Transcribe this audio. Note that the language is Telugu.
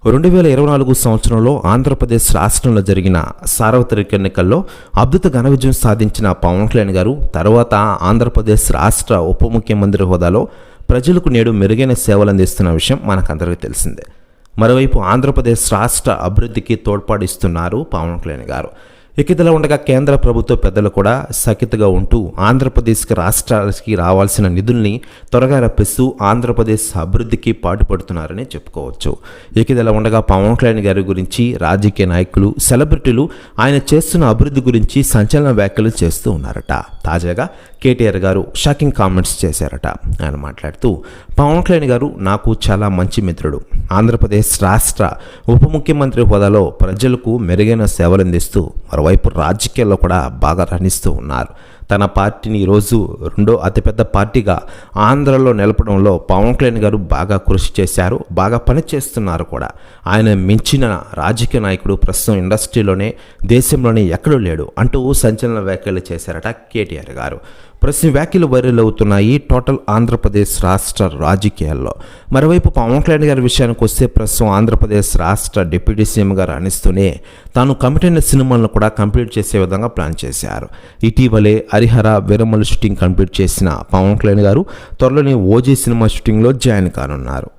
2024 సంవత్సరంలో ఆంధ్రప్రదేశ్ రాష్ట్రంలో జరిగిన సార్వత్రిక ఎన్నికల్లో అద్భుత ఘన విజయం సాధించిన పవన్ కళ్యాణ్ గారు తర్వాత ఆంధ్రప్రదేశ్ రాష్ట్ర ఉప ముఖ్యమంత్రి హోదాలో ప్రజలకు నేడు మెరుగైన సేవలు అందిస్తున్న విషయం మనకందరికీ తెలిసిందే. మరోవైపు ఆంధ్రప్రదేశ్ రాష్ట్ర అభివృద్ధికి తోడ్పాటిస్తున్నారు పవన్ కళ్యాణ్ గారు. ఇదిలా ఉండగా కేంద్ర ప్రభుత్వ పెద్దలు కూడా సఖ్యతగా ఉంటూ ఆంధ్రప్రదేశ్కి రాష్ట్రాలకి రావాల్సిన నిధుల్ని త్వరగా రప్పిస్తూ ఆంధ్రప్రదేశ్ అభివృద్ధికి పాటుపడుతున్నారని చెప్పుకోవచ్చు. ఇదిలా ఉండగా పవన్ కళ్యాణ్ గారి గురించి రాజకీయ నాయకులు, సెలబ్రిటీలు ఆయన చేస్తున్న అభివృద్ధి గురించి సంచలన వ్యాఖ్యలు చేస్తూ ఉన్నారట. తాజాగా కేటీఆర్ గారు షాకింగ్ కామెంట్స్ చేశారట. ఆయన మాట్లాడుతూ, పవన్ కళ్యాణ్ గారు నాకు చాలా మంచి మిత్రుడు. ఆంధ్రప్రదేశ్ రాష్ట్ర ఉప ముఖ్యమంత్రి హోదాలో ప్రజలకు మెరుగైన సేవలు అందిస్తూ మరోవైపు రాజకీయాల్లో కూడా బాగా రాణిస్తూ ఉన్నారు. తన పార్టీని ఈరోజు రెండో అతిపెద్ద పార్టీగా ఆంధ్రలో నిలపడంలో పవన్ కళ్యాణ్ గారు బాగా కృషి చేశారు, బాగా పనిచేస్తున్నారు కూడా. ఆయన మించిన రాజకీయ నాయకుడు ప్రస్తుతం ఇండస్ట్రీలోనే, దేశంలోనే ఎక్కడూ లేడు అంటూ సంచలన వ్యాఖ్యలు చేశారట కేటీఆర్ గారు. ప్రస్తుతం వ్యాఖ్యలు వైరల్ అవుతున్నాయి టోటల్ ఆంధ్రప్రదేశ్ రాష్ట్ర రాజకీయాల్లో. మరోవైపు పవన్ కళ్యాణ్ గారి విషయానికి వస్తే ప్రస్తుతం ఆంధ్రప్రదేశ్ రాష్ట్ర డిప్యూటీ సీఎం గారు అనిస్తూనే తాను కమిట్ అయిన సినిమాలను కూడా కంప్లీట్ చేసే విధంగా ప్లాన్ చేశారు. ఇటీవలే హరిహర వీరమల్లు షూటింగ్ కంప్లీట్ చేసిన పవన్ కళ్యాణ్ గారు త్వరలోనే ఓజీ సినిమా షూటింగ్లో జాయిన్ కానున్నారు.